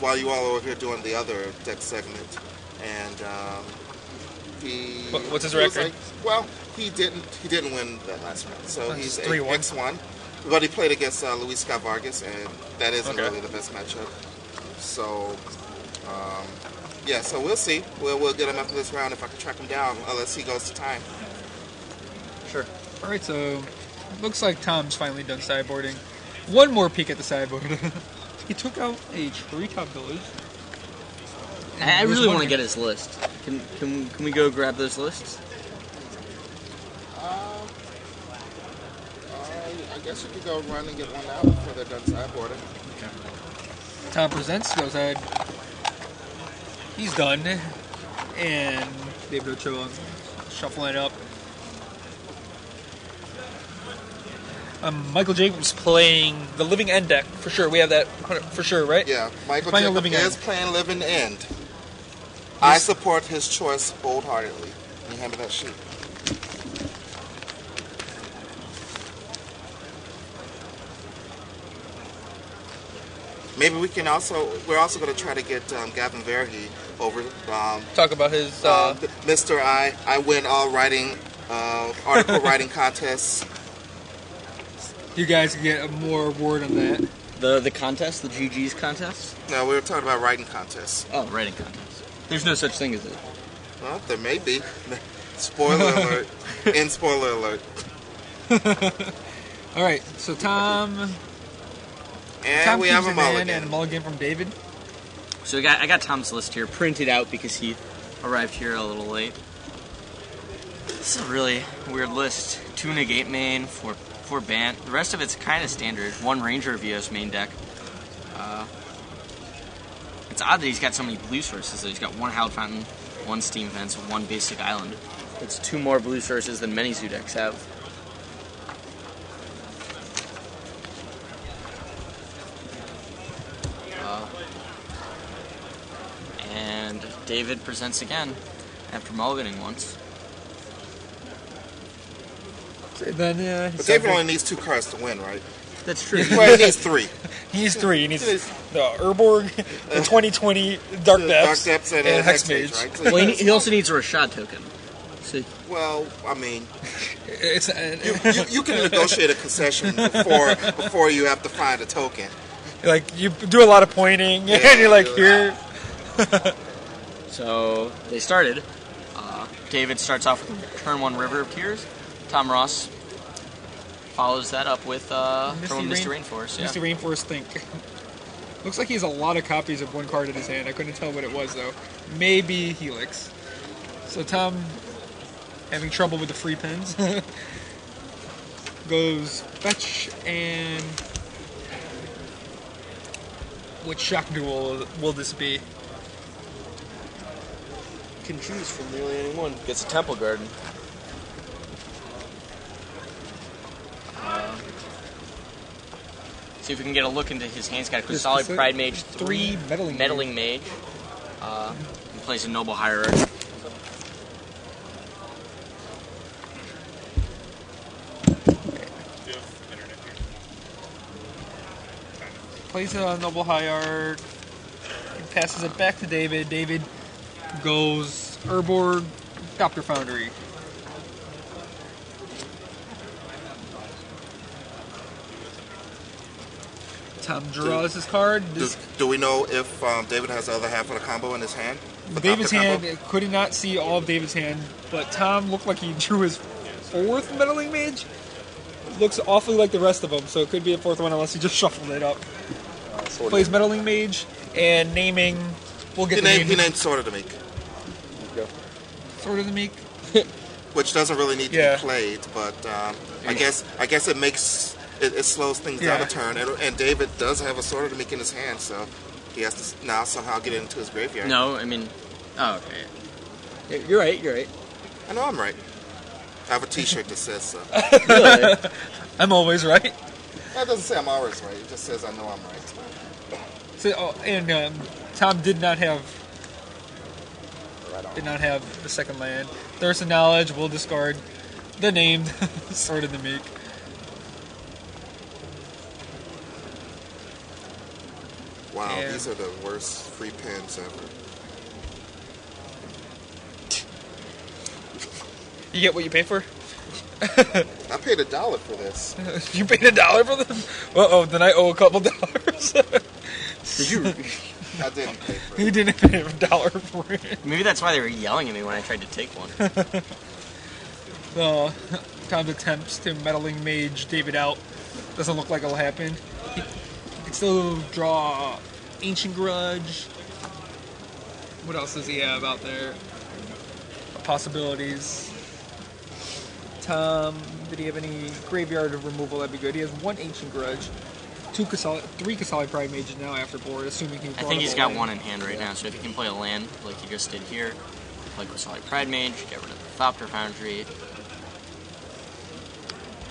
while you all were here doing the other deck segment, and What's his record? Like, well, he didn't win that last round, so he's 3-1. X1. But he played against Luis Scott Vargas, and that isn't really the best matchup. So, yeah, so we'll see. We'll get him after this round if I can track him down, unless he goes to time. Sure. All right, so looks like Tom's finally done sideboarding. One more peek at the sideboard. He took out a treetop village. I really want to get his list. Can we go grab those lists? I guess you could go run and get one out before they're done sideboarding. Okay. Tom presents, goes ahead. He's done. And David Ochoa shuffling up. Michael Jacobs playing the Living End deck, for sure. We have that for sure, right? Yeah, Michael Jacobs is playing Living End. Yes. I support his choice wholeheartedly. Can you hand me that sheet? Maybe we're also going to try to get Gavin Verhey over. Talk about his... Mr. I win all writing, article writing contests. You guys can get more word on that. The contest? The GG's contest? No, we were talking about writing contests. Oh, writing contest. There's no such thing as it. Well, there may be. Spoiler alert. In spoiler alert. All right, so Tom we have a mulligan. And a mulligan from David. So I got Tom's list here printed out because he arrived here a little late. This is a really weird list. 2 negate main, 4 Bant. The rest of it's kind of standard. 1 Ranger Vios main deck. It's odd that he's got so many blue sources. So he's got 1 Howled Fountain, 1 Steam Fence, and 1 Basic Island. It's 2 more blue sources than many Zoo decks have. And David presents again after mulliganing once. Then, but David only needs 2 cards to win, right? That's true. Well, he needs 3. He needs 3. He needs the Urborg, the 2020 Dark Depths, and Hex Mage. Right? So well, he also needs a Rashad token. See? Well, I mean, it's you can negotiate a concession before you have to find a token. Like, you do a lot of pointing, and you're like, here. So, they started. David starts off with turn 1 River of Tears. Tom Ross follows that up with Misty Rainforest. Yeah. Misty Rainforest Think. Looks like he has a lot of copies of 1 card in his hand. I couldn't tell what it was, though. Maybe Helix. So Tom, having trouble with the free pins, goes fetch, and which shock duel will this be? Can choose from nearly anyone. Gets a Temple Garden. See if we can get a look into his hand. He's got a solid Pride Mage, 3 Meddling Mage. He plays a Noble Hierarch. Plays a Noble Hierarch. Passes it back to David. David goes Urborg, Thopter Foundry. Tom draws his card. Do we know if David has the other half of the combo in his hand? David's hand, could not see all of David's hand, but Tom looked like he drew his 4th Meddling Mage. Looks awfully like the rest of them, so it could be a 4th one unless he just shuffled it up. Plays Meddling Mage, and naming, we'll get He named Sword of the Meek. Sword of the Meek? Which doesn't really need to be played, but I guess it makes... It slows things down a turn, and David does have a Sword of the Meek in his hand, so he has to now somehow get it into his graveyard. No, I mean... Oh, okay. You're right. I know I'm right. I have a t-shirt that says so. Really? I'm always right. That doesn't say I'm always right, it just says I know I'm right. So, and Tom did not have the second land. Thirst of Knowledge will discard the named Sword of the Meek. Wow, Yeah. these are the worst free pins ever. You get what you pay for? I paid $1 for this. You paid $1 for them? Uh-oh, then I owe a couple dollars. Did you? I didn't pay for He it. didn't pay $1 for it. Maybe that's why they were yelling at me when I tried to take one. Tom's attempts to meddling mage David out doesn't look like it'll happen. He can still draw Ancient Grudge. What else does he have out there? Possibilities. Tom, did he have any graveyard of removal? That'd be good. He has 1 Ancient Grudge, 3 Kasali Pride Mages now after board, assuming he. I think he's got 1 in hand right now, so if he can play a land like he just did here, like Kasali Pride Mage, get rid of the Thopter Foundry.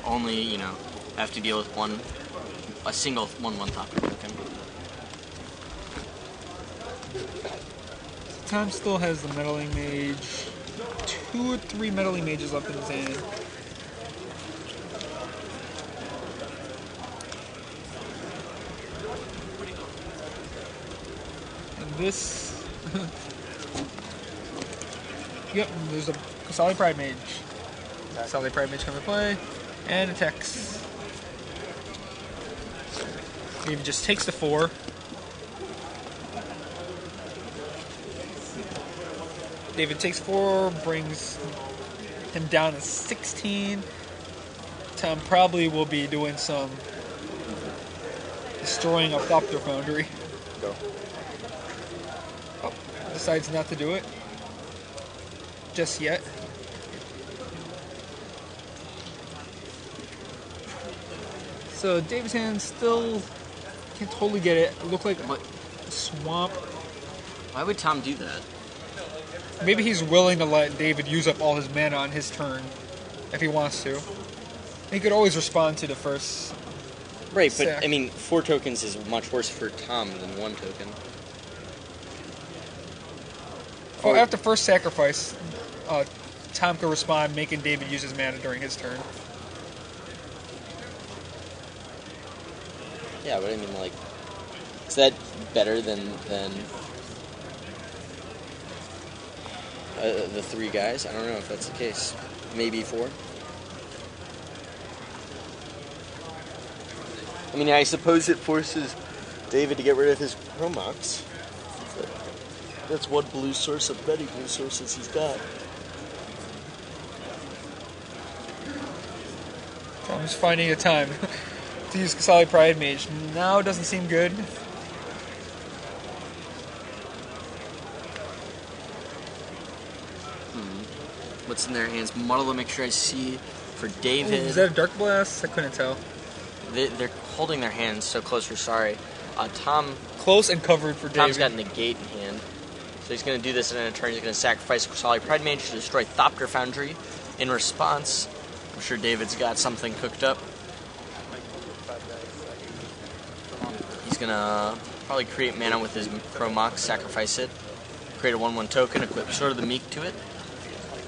Only, you know, have to deal with a single 1/1 Thopter token. Tom still has the Meddling Mage. 2 or 3 Meddling Mages left in his hand. And this... Yep, there's a Kasali Pride Mage. Kasali Pride Mage come to play. And attacks. David just takes the 4. David takes 4, brings him down to 16. Tom probably will be doing some destroying of Thopter Foundry. Go. Oh, decides not to do it. Just yet. So David's hand still can't totally get it. It looked like a swamp. Why would Tom do that? Maybe he's willing to let David use up all his mana on his turn, if he wants to. He could always respond to the first. Right, but sack. I mean, 4 tokens is much worse for Tom than 1 token. Well, after first sacrifice, Tom could respond, making David use his mana during his turn. Yeah, but I mean, like, is that better than the 3 guys? I don't know if that's the case. Maybe 4. I mean, I suppose it forces David to get rid of his Chromox. That's one blue source of many blue sources he's got. Tom's finding a time to use Kasali Pride Mage. Now it doesn't seem good. What's in their hands? Model to make sure I see for David. Ooh, is that a Dark Blast? I couldn't tell. They're holding their hands so close. We're sorry. Tom. Close and covered for David. Tom's got Negate in hand. So he's going to do this in a turn. He's going to sacrifice Kasali Pride Mage to destroy Thopter Foundry. In response, I'm sure David's got something cooked up. He's going to probably create mana with his Chromox, sacrifice it, create a 1/1 token, equip Sword of the Meek to it.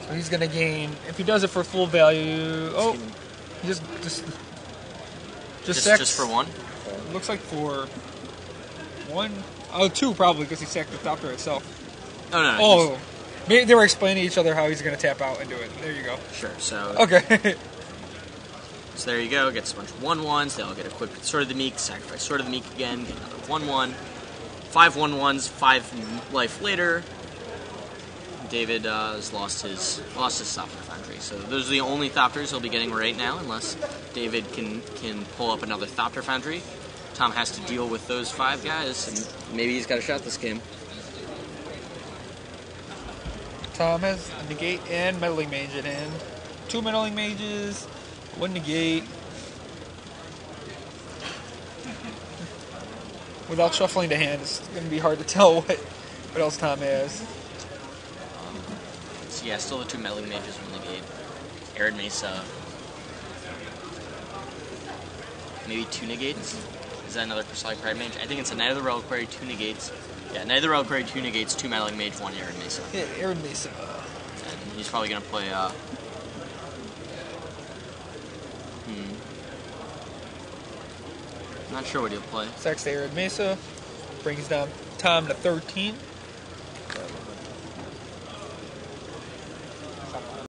So he's going to gain, if he does it for full value, he just for 1? Looks like for 1, 2 probably, because he sacked the Thopter itself. No. Oh, maybe they were explaining to each other how he's going to tap out and do it. There you go. Sure, so... Okay. So there you go, gets a bunch of 1/1s, they all get equipped with Sword of the Meek, sacrifice Sword of the Meek again, get another 1/1. 5 1/1s, 5 life later, David has lost his Thopter Foundry. So those are the only Thopters he'll be getting right now, unless David can pull up another Thopter Foundry. Tom has to deal with those 5 guys, and maybe he's got a shot this game. Tom has a Negate and Meddling Mage in hand. 2 Meddling Mages, 1 Negate. Without shuffling the hand, it's going to be hard to tell what else Tom has. So yeah, still the 2 Meddling Mages from Negate. Arid Mesa. Maybe 2 Negates? Is that another Kasali Pride Mage? I think it's a Knight of the Reliquary, 2 Negates. Yeah, Knight of the Reliquary, 2 Negates, 2 Meddling Mage, 1 Arid Mesa. Yeah, Arid Mesa. And he's probably going to play, Not sure what he'll play. Sacks the Arid Mesa. brings down Tom to 13.